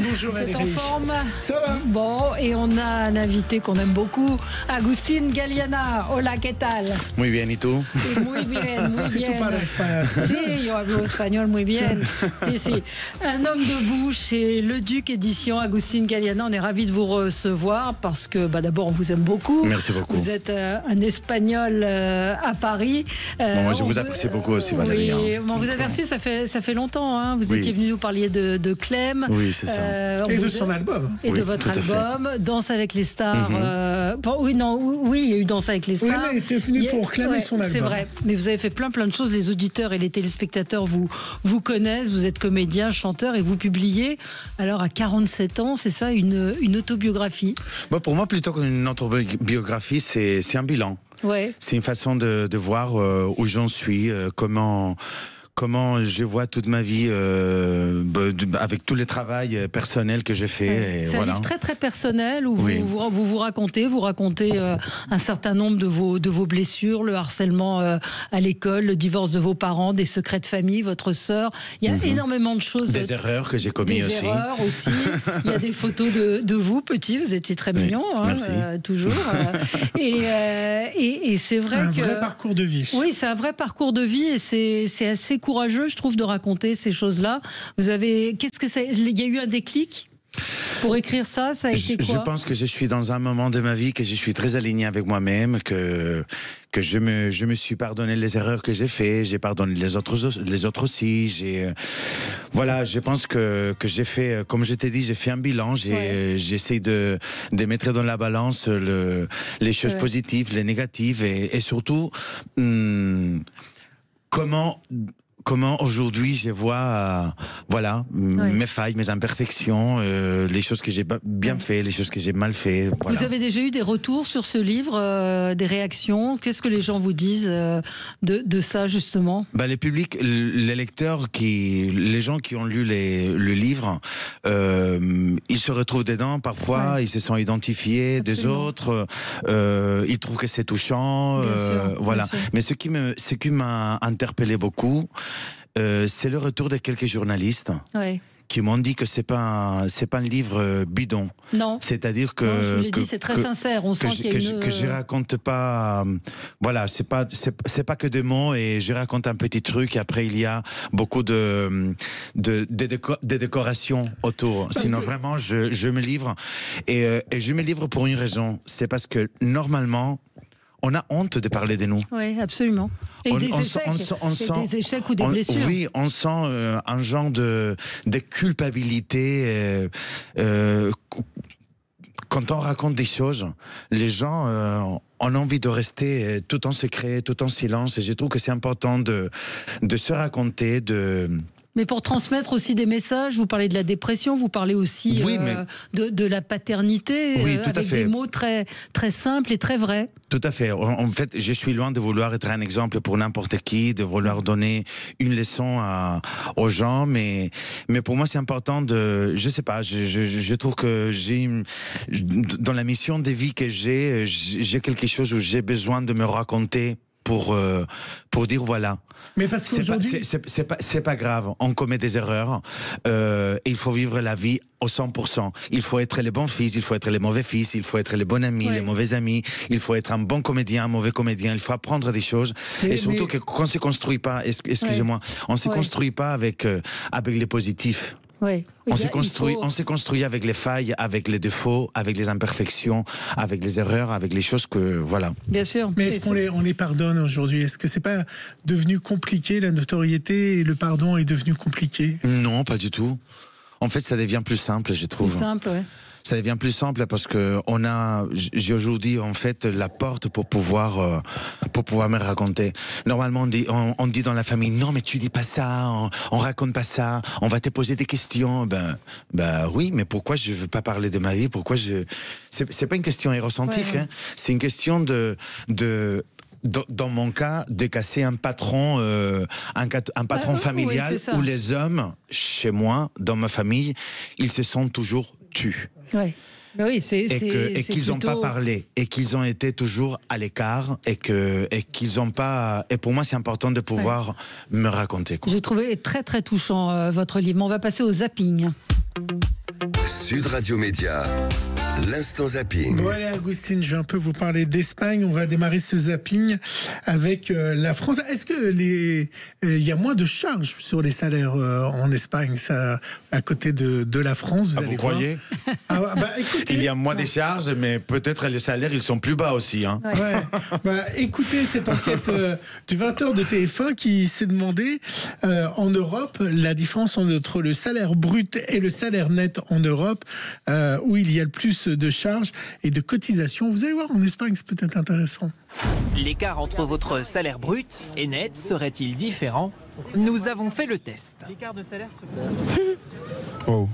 Bonjour Vous êtes en Valérie. forme? Ça va? Bon, et on a un invité qu'on aime beaucoup, Agustín Galeana. Hola, ¿qué tal? Muy bien, ¿y tú? Sí, muy bien, muy Si bien. tú parles español. Si, yo hablo espagnol muy bien. Si, si. Un homme debout chez Le Duc Édition, Agustín Galeana. On est ravis de vous recevoir parce que d'abord, on vous aime beaucoup. Merci beaucoup. Vous êtes un Espagnol à Paris. Bon, moi, je vous apprécie beaucoup aussi, Valérie. Oui, hein. bon, vous avez reçu, ça fait longtemps. Hein. Vous Oui. étiez venu nous parler de Clem. Oui, c'est ça. Et de son album. Et Oui, de votre tout à fait. album, Danse avec les stars. Oui, il y a eu Danse avec les Oui, stars. mais il était venu pour clamer son album. C'est vrai, mais vous avez fait plein de choses. Les auditeurs et les téléspectateurs vous connaissent. Vous êtes comédien, chanteur et vous publiez, alors à 47 ans, c'est ça, une autobiographie. Bon, pour moi, plutôt qu'une autobiographie, c'est un bilan. Ouais. C'est une façon de voir où j'en suis, comment je vois toute ma vie avec tout le travail personnel que j'ai fait. Ouais. Et C'est un livre très très personnel où Oui. vous racontez un certain nombre de vos blessures, le harcèlement à l'école, le divorce de vos parents, des secrets de famille, votre sœur. Il y a énormément de choses. Des erreurs que j'ai commises aussi. Des erreurs aussi. Il y a des photos de vous, petit. Vous étiez très mignon, hein, merci. toujours. Et c'est vrai Un que... vrai parcours de vie. Oui, c'est un vrai parcours de vie et c'est assez courageux, je trouve, de raconter ces choses-là. Il y a eu un déclic pour écrire ça? Ça a été quoi? Je pense que je suis dans un moment de ma vie que je suis très aligné avec moi-même, que je me suis pardonné les erreurs que j'ai fait, j'ai pardonné les autres aussi. Voilà, je pense que j'ai fait, comme je t'ai dit, j'ai fait un bilan. J'essaie de mettre dans la balance les choses positives, les négatives et surtout comment aujourd'hui je vois mes failles, mes imperfections, les choses que j'ai bien fait, les choses que j'ai mal fait. Voilà. Vous avez déjà eu des retours sur ce livre, des réactions? Qu'est-ce que les gens vous disent de ça, justement? Les publics, les lecteurs, les gens qui ont lu le livre, ils se retrouvent dedans. Parfois, ils se sont identifiés des autres. Ils trouvent que c'est touchant. Voilà. Bien sûr. Mais ce qui m'a interpellé beaucoup, c'est le retour de quelques journalistes qui m'ont dit que c'est pas un livre bidon. Non. C'est-à-dire que... Non, je vous l'ai dit, c'est très sincère. On sent qu'il y a que je raconte pas... voilà, c'est pas que des mots et je raconte un petit truc et après il y a beaucoup de décorations autour. Sinon vraiment, je me livre. Et je me livre pour une raison. C'est parce que normalement, on a honte de parler de nous. Oui, absolument. Et des échecs ou des blessures. Oui, on sent un genre de culpabilité. Quand on raconte des choses, les gens ont envie de rester tout en secret, tout en silence. Et je trouve que c'est important de se raconter, Mais pour transmettre aussi des messages, vous parlez de la dépression, vous parlez aussi de la paternité, avec des mots très, très simples et très vrais. Tout à fait. En fait, je suis loin de vouloir être un exemple pour n'importe qui, de vouloir donner une leçon aux gens, mais pour moi c'est important je sais pas, je trouve que dans la mission de vie que j'ai quelque chose où j'ai besoin de me raconter pour dire voilà. Mais parce qu'aujourd'hui, c'est pas grave. On commet des erreurs. Il faut vivre la vie au 100%. Il faut être le bon fils, il faut être le mauvais fils, il faut être le bon ami, les mauvais amis. Il faut être un bon comédien, un mauvais comédien. Il faut apprendre des choses. Et surtout qu'on se construit pas. Excusez-moi, on se construit pas avec les positifs. Oui. On s'est construit avec les failles, avec les défauts, avec les imperfections, avec les erreurs, avec les choses que voilà. Bien sûr. Mais est-ce qu'on les pardonne aujourd'hui? Est-ce que c'est pas devenu compliqué, la notoriété et le pardon est devenu compliqué? Non, pas du tout. En fait, ça devient plus simple, je trouve. Plus simple, oui. Ça devient plus simple parce que j'ai aujourd'hui en fait la porte pour pouvoir me raconter. Normalement on dit dans la famille non mais tu dis pas ça, on raconte pas ça, on va te poser des questions. Ben oui, mais pourquoi je veux pas parler de ma vie? Pourquoi c'est pas une question égocentrique, hein. C'est une question dans mon cas, de casser un patron familial où les hommes, chez moi, dans ma famille, ils se sont toujours tus. Oui. Oui, et qu'ils n'ont pas parlé, et qu'ils ont été toujours à l'écart, et qu'ils n'ont pas... Et pour moi, c'est important de pouvoir me raconter. J'ai trouvé très très touchant votre livre. On va passer au zapping. Sud Radio Média, l'instant zapping. Bon allez Agustine, je vais un peu vous parler d'Espagne. On va démarrer ce zapping avec la France. Est-ce que il y a moins de charges sur les salaires en Espagne, ça, à côté de la France, vous croyez? Écoutez, il y a moins de charges, mais peut-être les salaires, ils sont plus bas aussi. Hein. Ouais. Écoutez cette enquête du 20h de TF1 qui s'est demandé en Europe la différence entre le salaire brut et le salaire net en Europe, où il y a le plus de charges et de cotisations. Vous allez voir, en Espagne, c'est peut-être intéressant. L'écart entre votre salaire brut et net serait-il différent? Nous avons fait le test. L'écart de salaire Oh.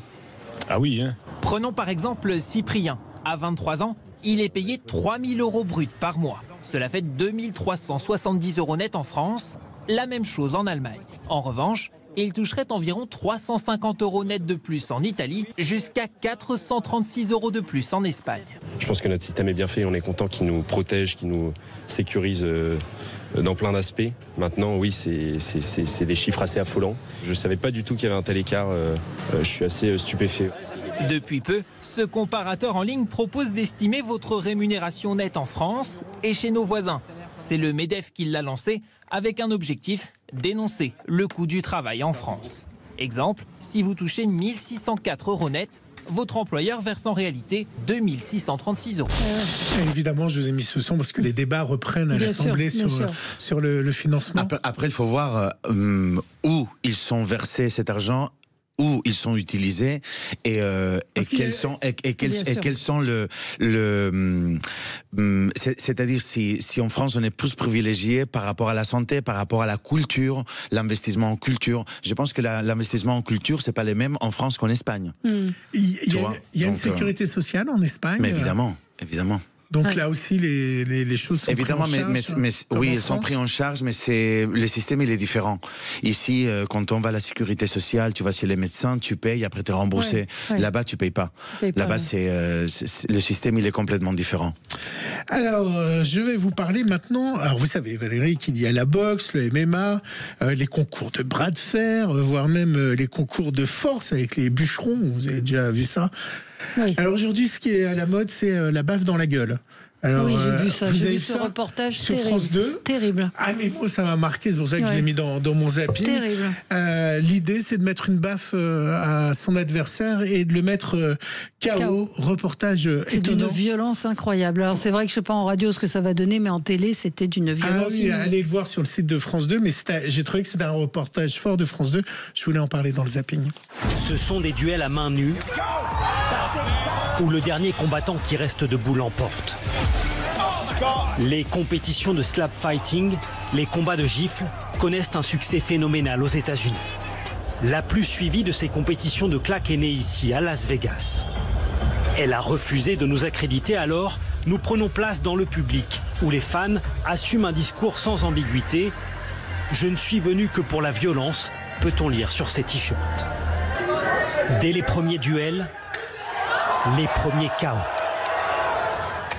Ah oui, hein. Prenons par exemple Cyprien. À 23 ans, il est payé 3 000 € brut par mois. Cela fait 2 370 € net en France. La même chose en Allemagne. En revanche, il toucherait environ 350 € net de plus en Italie, jusqu'à 436 € de plus en Espagne. Je pense que notre système est bien fait. On est content qu'il nous protège, qu'il nous sécurise dans plein d'aspects. Maintenant, oui, c'est des chiffres assez affolants. Je ne savais pas du tout qu'il y avait un tel écart. Je suis assez stupéfait. Depuis peu, ce comparateur en ligne propose d'estimer votre rémunération nette en France et chez nos voisins. C'est le MEDEF qui l'a lancé avec un objectif, dénoncer le coût du travail en France. Exemple, si vous touchez 1 604 € net, votre employeur verse en réalité 2 636 €. Évidemment, je vous ai mis ce son parce que les débats reprennent à l'Assemblée sur le financement. Après, il faut voir où ils sont versés cet argent, où ils sont utilisés et quels sont c'est-à-dire si en France on est plus privilégié par rapport à la santé, par rapport à la culture, l'investissement en culture. Je pense que l'investissement en culture c'est pas les mêmes en France qu'en Espagne. Il y a une sécurité sociale en Espagne. Mais évidemment. Donc là aussi, les choses sont évidemment, prises en charge. mais oui, elles sont prises en charge, mais le système il est différent. Ici, quand on va à la sécurité sociale, tu vas chez les médecins, tu payes, après tu es remboursé. Là-bas, tu payes pas. Là-bas, le système il est complètement différent. Alors, je vais vous parler maintenant. Alors, vous savez, Valérie, qu'il y a la boxe, le MMA, les concours de bras de fer, voire même les concours de force avec les bûcherons. Vous avez déjà vu ça? Oui. Alors aujourd'hui, ce qui est à la mode, c'est la baffe dans la gueule. Alors, oui, j'ai vu ça. J'ai vu ce reportage sur terrible. France 2. Terrible. Ah, mais moi, ça m'a marqué. C'est pour ça que je l'ai mis dans mon zapping. Terrible. L'idée, c'est de mettre une baffe à son adversaire et de le mettre KO. Reportage étonnant. C'est d'une violence incroyable. Alors, c'est vrai que je ne sais pas en radio ce que ça va donner, mais en télé, c'était d'une violence. Ah oui, allez le voir sur le site de France 2. Mais j'ai trouvé que c'était un reportage fort de France 2. Je voulais en parler dans le zapping. Ce sont des duels à main nue où le dernier combattant qui reste debout l'emporte. Les compétitions de slap fighting, les combats de gifles, connaissent un succès phénoménal aux États-Unis. La plus suivie de ces compétitions de claques est née ici, à Las Vegas. Elle a refusé de nous accréditer, alors nous prenons place dans le public, où les fans assument un discours sans ambiguïté. Je ne suis venu que pour la violence, peut-on lire sur ces t-shirts. Dès les premiers duels, les premiers KO.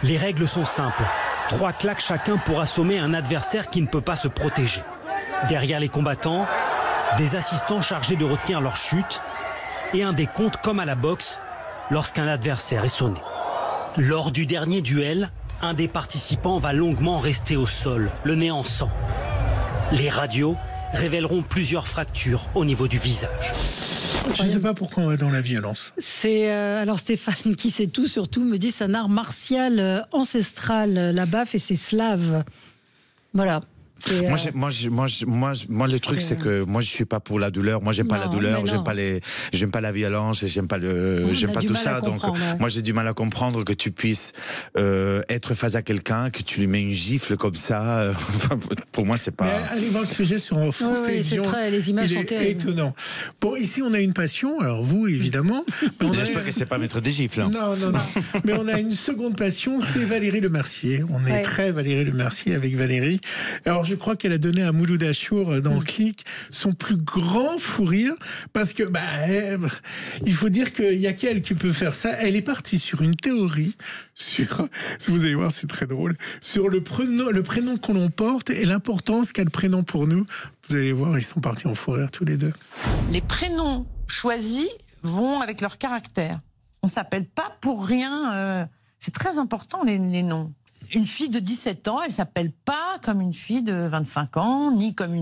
Les règles sont simples. 3 claques chacun pour assommer un adversaire qui ne peut pas se protéger. Derrière les combattants, des assistants chargés de retenir leur chute et un décompte comme à la boxe lorsqu'un adversaire est sonné. Lors du dernier duel, un des participants va longuement rester au sol, le nez en sang. Les radios révéleront plusieurs fractures au niveau du visage. Je ne sais pas pourquoi on va dans la violence. Alors Stéphane, qui sait tout, surtout, me dit c'est un art martial ancestral, la baffe, et c'est slave. Voilà. Moi, le truc, c'est que moi, je suis pas pour la douleur. Moi, j'aime pas la douleur. J'aime pas la violence. J'aime pas tout ça. Donc, moi, j'ai du mal à comprendre que tu puisses être face à quelqu'un, que tu lui mets une gifle comme ça. Pour moi, c'est pas. Mais allez voir le sujet sur France Télévisions. Les images sont terribles. Étonnant. Bon, ici, on a une passion. Alors vous, évidemment. J'espère que c'est pas mettre des gifles. Hein. Non. Mais on a une seconde passion, c'est Valérie Lemercier. On est très Valérie Lemercier avec Valérie. Alors, je crois qu'elle a donné à Mouloud Achour dans Click son plus grand fou rire parce que il faut dire qu'il y a qu'elle qui peut faire ça. Elle est partie sur une théorie sur, si vous allez voir, c'est très drôle, sur le prénom qu'on l'on porte et l'importance qu'a le prénom pour nous. Vous allez voir, ils sont partis en fou rire tous les deux. Les prénoms choisis vont avec leur caractère. On s'appelle pas pour rien. C'est très important, les noms. Une fille de 17 ans, elle s'appelle pas comme une fille de 25 ans, ni comme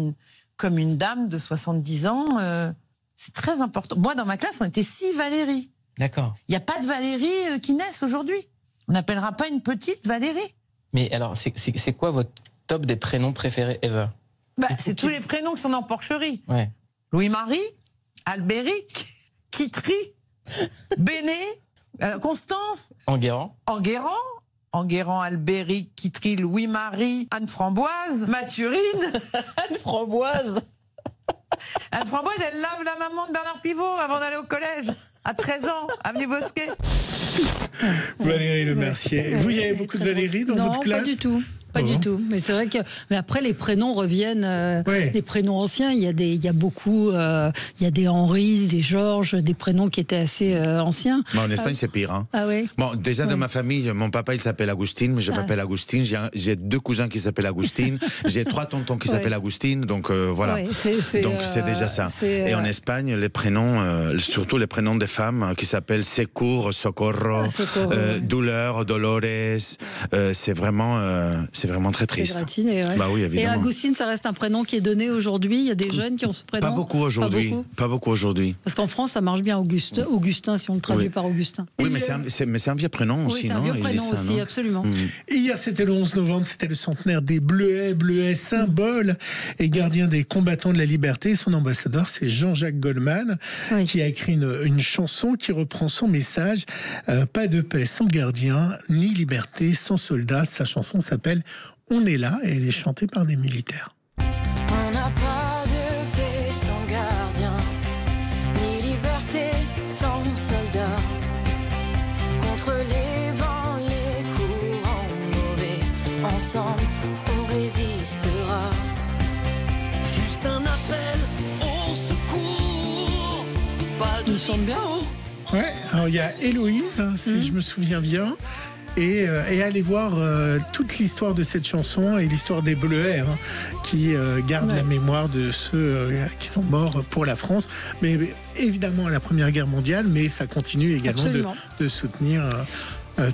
une dame de 70 ans. C'est très important. Moi, dans ma classe, on était 6 Valérie. D'accord. Il n'y a pas de Valérie qui naissent aujourd'hui. On n'appellera pas une petite Valérie. Mais alors, c'est quoi votre top des prénoms préférés ever? C'est tous les prénoms qui sont dans Porcherie. Ouais. Louis-Marie, Albéric, Kitry, Béné, Constance. Enguerrand, Albéric, Kitry, Louis-Marie, Anne-Framboise, Mathurine. Anne-Framboise. Anne-Framboise, elle lave la maman de Bernard Pivot avant d'aller au collège. À 13 ans, avenue Bosquet. Valérie Lemercier. Vous, il y avait beaucoup de Valérie dans votre classe? Non, pas du tout. Pas du tout. Mais c'est vrai que. Mais après, les prénoms reviennent. Les prénoms anciens, il y a beaucoup. Il y a des Henri, des Georges, des prénoms qui étaient assez anciens. Bon, en Espagne, c'est pire. Hein. Ah oui. Bon, déjà dans ma famille, mon papa il s'appelle Agustin, mais je m'appelle Agustin. J'ai 2 cousins qui s'appellent Agustin. J'ai 3 tontons qui s'appellent Agustin. Donc voilà. Donc c'est déjà ça. Et en Espagne, les prénoms, surtout les prénoms des femmes, qui s'appellent Secours, Socorro, Douleur, Dolores. C'est vraiment très triste. Gratiné, Bah oui, évidemment. Et Agustin, ça reste un prénom qui est donné aujourd'hui. Il y a des jeunes qui ont ce prénom. Pas beaucoup aujourd'hui. Pas beaucoup aujourd'hui. Parce qu'en France, ça marche bien, Augustin, si on le traduit par Augustin. Oui, mais c'est un vieux prénom aussi, c'est un vieux prénom aussi, absolument. Hier, c'était le 11 novembre, c'était le centenaire des Bleuets, symbole et gardien des combattants de la liberté. Son ambassadeur, c'est Jean-Jacques Goldman, qui a écrit une chanson qui reprend son message. Pas de paix sans gardien, ni liberté sans soldat. Sa chanson s'appelle On est là et elle est chantée par des militaires. On n'a pas de paix sans gardien, ni liberté sans soldat. Contre les vents, les courants mauvais, ensemble on résistera. Juste un appel au secours, pas de discours. Bien. Ouais, alors il y a Héloïse, si je me souviens bien. Et aller voir toute l'histoire de cette chanson et l'histoire des Bleuets qui gardent la mémoire de ceux qui sont morts pour la France, mais évidemment à la Première Guerre mondiale, mais ça continue également de soutenir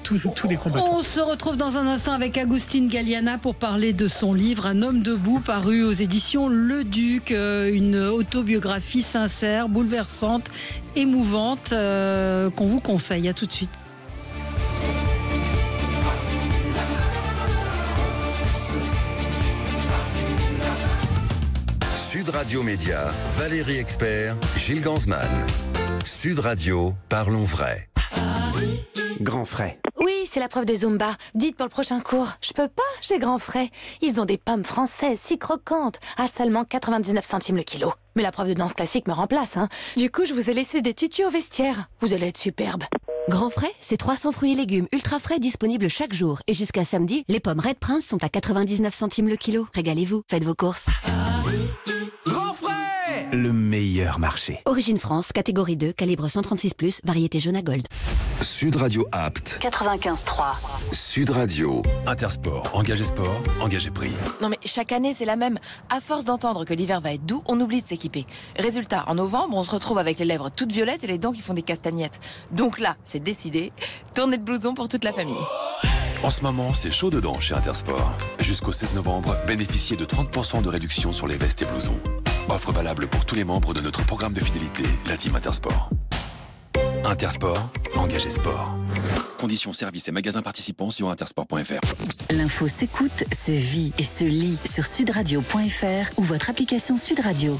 tous les combattants. On se retrouve dans un instant avec Agustin Galliana pour parler de son livre Un homme debout, paru aux éditions Le Duc, une autobiographie sincère, bouleversante, émouvante, qu'on vous conseille. À tout de suite. Sud Radio Média, Valérie Expert, Gilles Gansman. Sud Radio, parlons vrai. Grand frais. Oui, c'est la preuve de Zumba. Dites pour le prochain cours. Je peux pas, j'ai grand frais. Ils ont des pommes françaises si croquantes, à seulement 99 centimes le kilo. Mais la prof de danse classique me remplace, hein. Du coup, je vous ai laissé des tutus au vestiaire. Vous allez être superbe. Grand frais, c'est 300 fruits et légumes ultra frais disponibles chaque jour. Et jusqu'à samedi, les pommes Red Prince sont à 99 centimes le kilo. Régalez-vous, faites vos courses. Grand frais, le meilleur marché. Origine France, catégorie 2, calibre 136+, variété jaune à gold. Sud Radio Apt. 95.3. Sud Radio. Intersport, engagé sport, engagé prix. Non mais chaque année c'est la même. À force d'entendre que l'hiver va être doux, on oublie de s'équiper. Résultat, en novembre, on se retrouve avec les lèvres toutes violettes et les dents qui font des castagnettes. Donc là, c'est décidé. Tournée de blouson pour toute la famille. En ce moment, c'est chaud dedans chez Intersport. Jusqu'au 16 novembre, bénéficiez de 30% de réduction sur les vestes et blousons. Offre valable pour tous les membres de notre programme de fidélité, la Team Intersport. Intersport, engagé sport. Conditions, services et magasins participants sur intersport.fr. L'info s'écoute, se vit et se lit sur sudradio.fr ou votre application Sud Radio.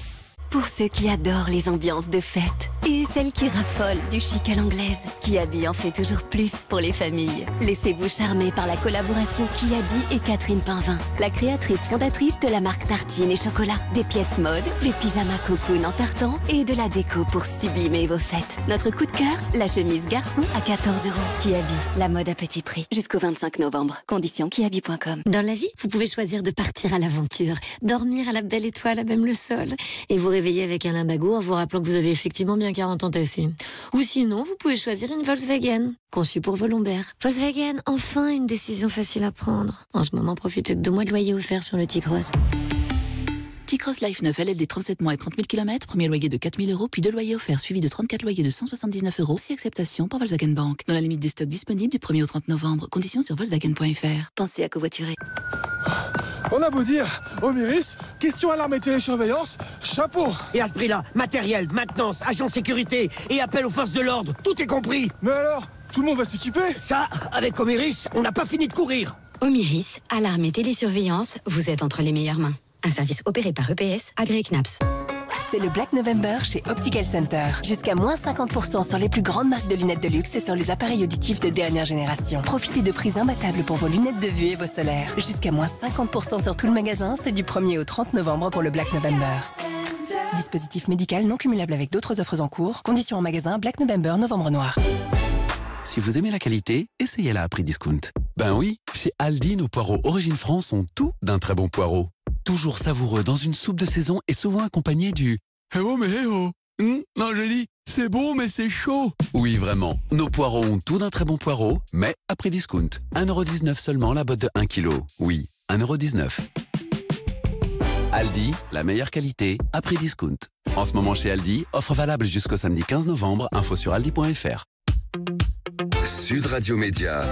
Pour ceux qui adorent les ambiances de fête et celles qui raffolent du chic à l'anglaise, Kiabi en fait toujours plus pour les familles. Laissez-vous charmer par la collaboration Kiabi et Catherine Painvin, la créatrice fondatrice de la marque Tartine et Chocolat. Des pièces mode, des pyjamas cocoon en tartan et de la déco pour sublimer vos fêtes. Notre coup de cœur, la chemise garçon à 14 €. Kiabi, la mode à petit prix. Jusqu'au 25 novembre. Conditions kiabi.com. Dans la vie, vous pouvez choisir de partir à l'aventure, dormir à la belle étoile à même le sol et vous réveiller avec un limbago en vous rappelant que vous avez effectivement bien 40 ans tassés. Ou sinon, vous pouvez choisir une Volkswagen, conçue pour vos lombaires. Volkswagen, enfin une décision facile à prendre. En ce moment, profitez de 2 mois de loyer offert sur le T-Cross. T-Cross Life 9, LLD 37 mois et 30 000 km, premier loyer de 4 000 €, puis 2 loyers offerts suivis de 34 loyers de 179 €, si acceptation par Volkswagen Bank. Dans la limite des stocks disponibles du 1er au 30 novembre. Conditions sur Volkswagen.fr. Pensez à covoiturer. On a beau dire, Omiris, question alarme et télésurveillance, chapeau. Et à ce prix-là, matériel, maintenance, agent de sécurité et appel aux forces de l'ordre, tout est compris. Mais alors, tout le monde va s'équiper? Ça, avec Omiris, on n'a pas fini de courir. Omiris, alarme et télésurveillance, vous êtes entre les meilleures mains. Un service opéré par EPS, agréé CNAPS. C'est le Black November chez Optical Center. Jusqu'à moins 50% sur les plus grandes marques de lunettes de luxe et sur les appareils auditifs de dernière génération. Profitez de prix imbattables pour vos lunettes de vue et vos solaires. Jusqu'à moins 50% sur tout le magasin, c'est du 1er au 30 novembre pour le Black November. Dispositif médical non cumulable avec d'autres offres en cours. Conditions en magasin Black November, novembre noir. Si vous aimez la qualité, essayez-la à prix discount. Ben oui, chez Aldi, nos poireaux Origine France ont tout d'un très bon poireau. Toujours savoureux dans une soupe de saison et souvent accompagné du « Eh oh mais eh oh Non, je dis, c'est bon mais c'est chaud !» Oui, vraiment, nos poireaux ont tout d'un très bon poireau, mais à prix discount. 1,19€ seulement la botte de 1 kg. Oui, 1,19€. Aldi, la meilleure qualité, à prix discount. En ce moment chez Aldi, offre valable jusqu'au samedi 15 novembre, info sur aldi.fr. Sud Radio Média,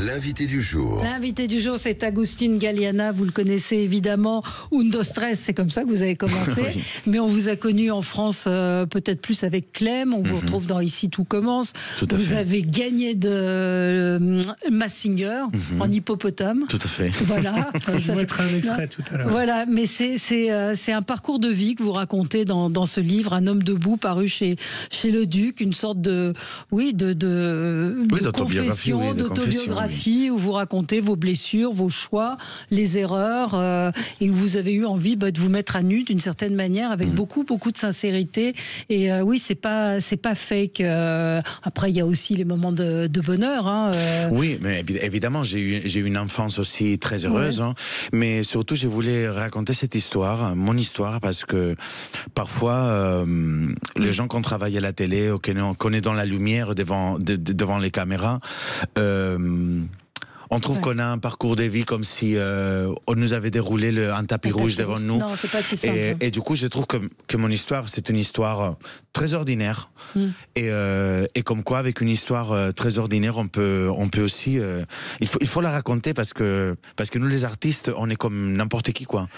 l'invité du jour. L'invité du jour, c'est Agustín Galiana. Vous le connaissez évidemment. Undo Stress, c'est comme ça que vous avez commencé. Oui. Mais on vous a connu en France peut-être plus avec Clem. On vous retrouve dans Ici tout commence. Vous avez gagné de Masked Singer en hippopotame. Tout à fait. Voilà. Je vous mettrai un extrait tout à l'heure. Voilà, mais c'est un parcours de vie que vous racontez dans ce livre, Un homme debout, paru chez Le Duc, une sorte de confession, d'autobiographie, où vous racontez vos blessures, vos choix, les erreurs, et où vous avez eu envie de vous mettre à nu d'une certaine manière, avec beaucoup de sincérité. Et oui, c'est pas fake. Après, il y a aussi les moments de bonheur. Oui, mais évidemment, j'ai eu une enfance aussi très heureuse. Ouais. Mais surtout, je voulais raconter cette histoire, mon histoire, parce que parfois, les gens qu'on travaille à la télé, qu'on est dans la lumière devant les caméras, on trouve qu'on a un parcours de vie comme si on nous avait déroulé un tapis rouge devant nous. Non, c'est pas si simple. Et du coup, je trouve que mon histoire, c'est une histoire très ordinaire. Et comme quoi, avec une histoire très ordinaire, on peut aussi... il faut la raconter parce que nous, les artistes, on est comme n'importe qui, quoi.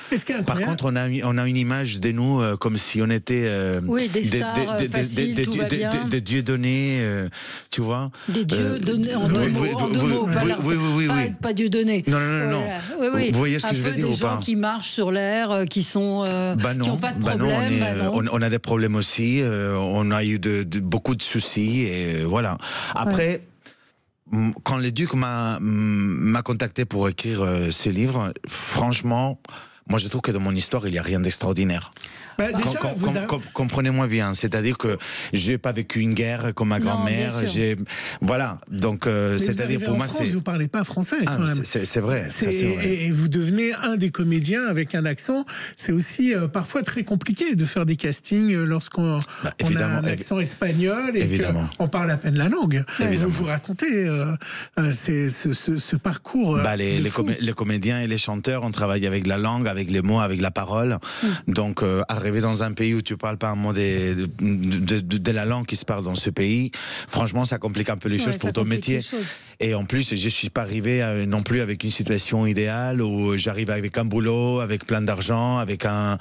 Par contre, on a une image de nous comme si on était... oui, des stars faciles, tout va bien. Des dieux donnés, tu vois. Des dieux donnés en deux mots. Oui. Pas Dieu donné. Non. Oui. Vous voyez ce que je veux dire ou pas? Des gens qui marchent sur l'air, qui sont, qui n'ont pas de problème. On a des problèmes aussi. On a eu beaucoup de soucis et voilà. Après. Quand le Duc m'a contacté pour écrire ce livre, franchement, moi je trouve que dans mon histoire il n'y a rien d'extraordinaire. Comprenez-moi bien, c'est-à-dire que j'ai pas vécu une guerre comme ma grand-mère. Voilà, donc c'est-à-dire pour moi c'est. Vous parlez pas français. Quand même. C'est vrai. Et vous devenez un des comédiens avec un accent. C'est aussi parfois très compliqué de faire des castings lorsqu'on a un accent espagnol et qu'on parle à peine la langue. Vous racontez ce parcours. Les comédiens et les chanteurs, on travaille avec la langue, avec les mots, avec la parole. Donc arriver dans un pays où tu parles pas un mot de la langue qui se parle dans ce pays, franchement, ça complique un peu les choses pour ton métier. Et en plus, je suis pas arrivé non plus avec une situation idéale où j'arrive avec un boulot, avec plein d'argent, avec un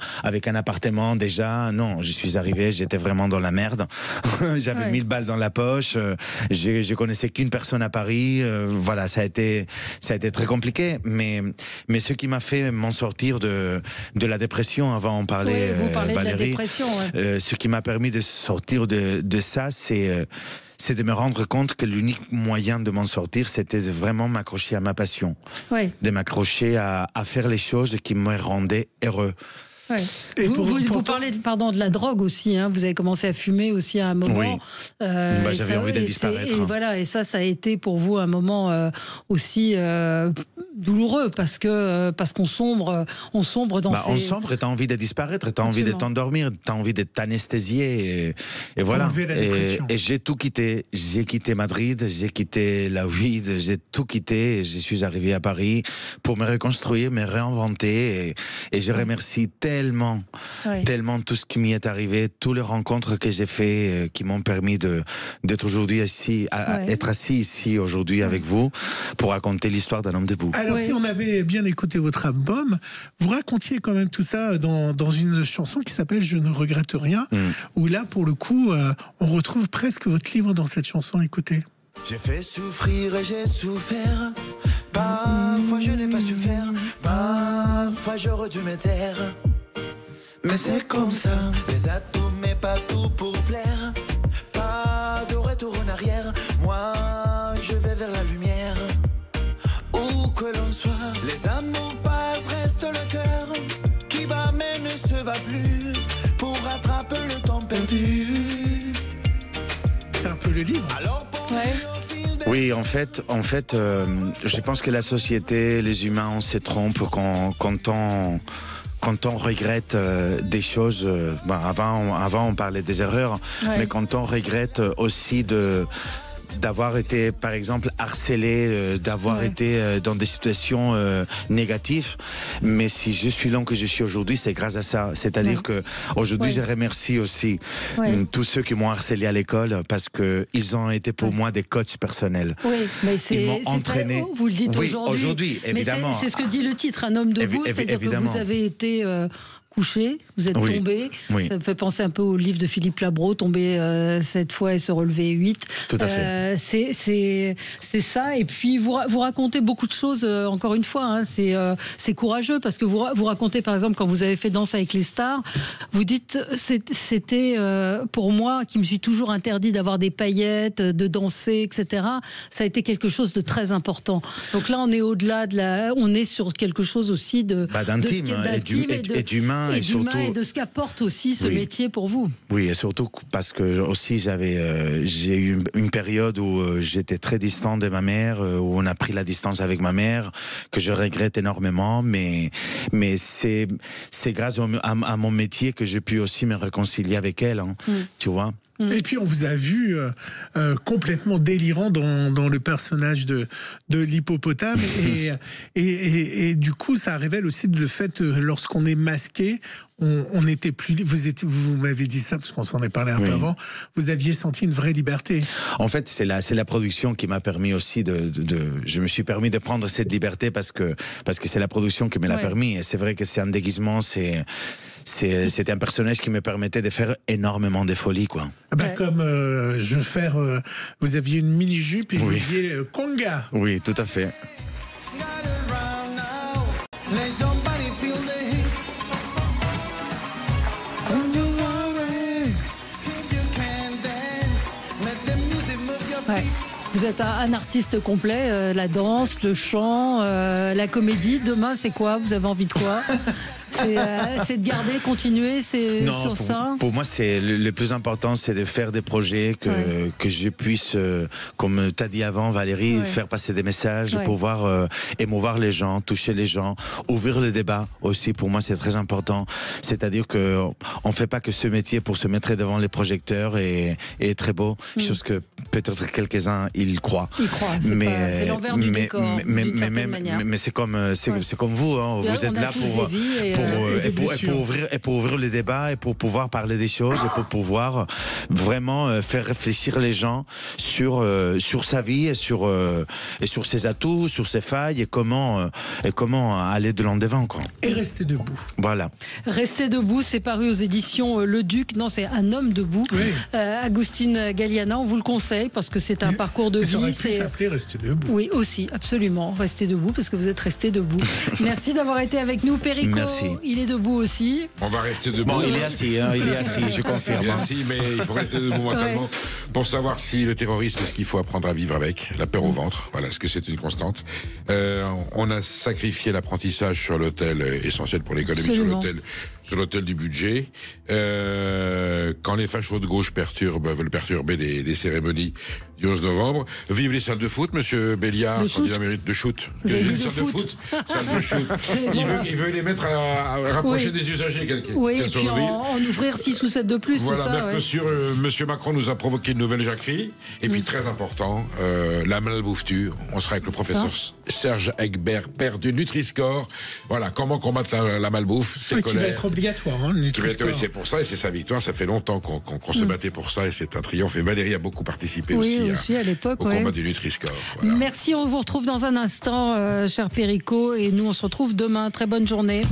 appartement déjà. Non, je suis arrivé, j'étais vraiment dans la merde. J'avais 1000 balles dans la poche. Je connaissais qu'une personne à Paris. Voilà, ça a été très compliqué. Mais ce qui m'a fait m'en sortir de la dépression, avant on parlait. Vous parlez Valérie, de la dépression. Ce qui m'a permis de sortir de ça, c'est de me rendre compte que l'unique moyen de m'en sortir, c'était vraiment m'accrocher à ma passion. De m'accrocher à faire les choses qui me rendaient heureux. Ouais. Vous parlez de la drogue aussi, hein. Vous avez commencé à fumer aussi à un moment. Oui. J'avais envie de disparaître. Et ça a été pour vous un moment aussi douloureux parce qu'on sombre dans ces... On sombre et t'as envie de disparaître, t'as envie de t'endormir, t'as envie d'être anesthésié et voilà. Et j'ai tout quitté. J'ai quitté Madrid, j'ai quitté la weed, j'ai tout quitté et je suis arrivé à Paris pour me reconstruire, me réinventer et je remercie tellement tout ce qui m'y est arrivé, toutes les rencontres que j'ai fait qui m'ont permis d'être aujourd'hui ici, être assis ici aujourd'hui avec vous pour raconter l'histoire d'un homme debout. Alors si on avait bien écouté votre album, vous racontiez quand même tout ça dans une chanson qui s'appelle Je ne regrette rien, où là pour le coup on retrouve presque votre livre dans cette chanson. Écoutez. J'ai fait souffrir et j'ai souffert, parfois je n'ai pas su faire, parfois j'aurais dû me taire. Mais c'est comme ça, les atouts mais pas tout pour plaire, pas de retour en arrière, moi je vais vers la lumière. Où que l'on soit, les amours passent, reste le cœur qui bat mais ne se bat plus pour rattraper le temps perdu. C'est un peu le livre. Alors oui, en fait, je pense que la société, les humains, on se trompe quand on regrette des choses. Avant on parlait des erreurs, mais quand on regrette aussi d'avoir été, par exemple, harcelé, d'avoir été dans des situations négatives. Mais si je suis là que je suis aujourd'hui, c'est grâce à ça. C'est-à-dire que aujourd'hui, je remercie aussi tous ceux qui m'ont harcelé à l'école parce que ils ont été pour moi des coachs personnels. Oui, mais ils m'ont entraîné. Vous le dites aujourd'hui, évidemment. Mais c'est ce que dit le titre, un homme debout, c'est-à-dire que vous avez été couché, vous êtes tombé. Ça me fait penser un peu au livre de Philippe Labro, tomber 7 fois et se relever 8. Tout à fait. C'est ça. Et puis vous racontez beaucoup de choses, encore une fois. C'est courageux parce que vous racontez, par exemple, quand vous avez fait Danse avec les stars, vous dites c'était pour moi qui me suis toujours interdit d'avoir des paillettes, de danser, etc. Ça a été quelque chose de très important. Donc là, on est au-delà on est sur quelque chose aussi d'intime et d'humain. Et de ce qu'apporte aussi ce métier pour vous. Oui, et surtout parce que aussi j'ai eu une période où j'étais très distant de ma mère, où on a pris la distance avec ma mère, que je regrette énormément, mais c'est grâce à mon métier que j'ai pu aussi me réconcilier avec elle, tu vois. Et puis on vous a vu complètement délirant dans le personnage de l'hippopotame et du coup ça révèle aussi le fait lorsqu'on est masqué, on était plus vous m'avez dit ça parce qu'on s'en est parlé un peu avant, vous aviez senti une vraie liberté. En fait c'est la production qui m'a permis aussi je me suis permis de prendre cette liberté parce que c'est la production qui me l'a permis, et c'est vrai que c'est un déguisement, c'était un personnage qui me permettait de faire énormément de folies, quoi. Comme vous aviez une mini-jupe et vous faisiez conga. Oui, tout à fait. Vous êtes un artiste complet, la danse, le chant, la comédie. Demain, c'est quoi? Vous avez envie de quoi? C'est de garder, continuer, sur ça. Pour moi, c'est le plus important, c'est de faire des projets que je puisse, comme tu as dit avant, Valérie, faire passer des messages, pouvoir émouvoir les gens, toucher les gens, ouvrir le débat aussi. Pour moi, c'est très important. C'est-à-dire que on fait pas que ce métier pour se mettre devant les projecteurs et être très beau, chose que peut-être quelques-uns ils croient. C'est l'envers du décor. Mais c'est comme vous, hein. Vous êtes là pour ouvrir les débats et pour pouvoir parler des choses et pour pouvoir vraiment faire réfléchir les gens sur sa vie et sur ses atouts, sur ses failles et comment aller de l'en devant, quoi. Et rester debout. Voilà. Rester debout, c'est paru aux éditions Le Duc. Non, c'est Un homme debout. Agustin Galliana, on vous le conseille parce que c'est un parcours de vie. Ça aurait pu s'appeler Rester debout. Oui, aussi, absolument. Rester debout parce que vous êtes resté debout. Merci d'avoir été avec nous, Perico. Merci. Il est debout aussi. On va rester debout. Bon, il est assis, je confirme. Il est assis, mais il faut rester debout mentalement pour savoir si le terrorisme, est-ce qu'il faut apprendre à vivre avec, la peur au ventre, voilà, est-ce que c'est une constante. On a sacrifié l'apprentissage sur l'autel, essentiel pour l'économie, sur l'autel sur l'autel du budget. Quand les fachos de gauche veulent perturber les cérémonies du 11 novembre. Vive les salles de foot, monsieur Béliard, candidat mérite de shoot. Salle de foot. Salle de shoot. Il veut les mettre à rapprocher des usagers. Oui, et puis en ouvrir 6 ou 7 de plus, voilà, c'est ça. Mercosur, monsieur Macron nous a provoqué une nouvelle jacquerie. Et puis, très important, la malbouffe-tue. On sera avec le professeur Serge Egbert, père du Nutri-Score. Voilà, comment combattre la malbouffe, c'est qui va être obligatoire, le Nutri-Score. C'est pour ça, et c'est sa victoire. Ça fait longtemps qu'on se battait pour ça, et c'est un triomphe. Et Valérie a beaucoup participé aussi à l'époque, au combat du Nutri-Score. Voilà. Merci, on vous retrouve dans un instant, cher Perico, et nous on se retrouve demain. Très bonne journée.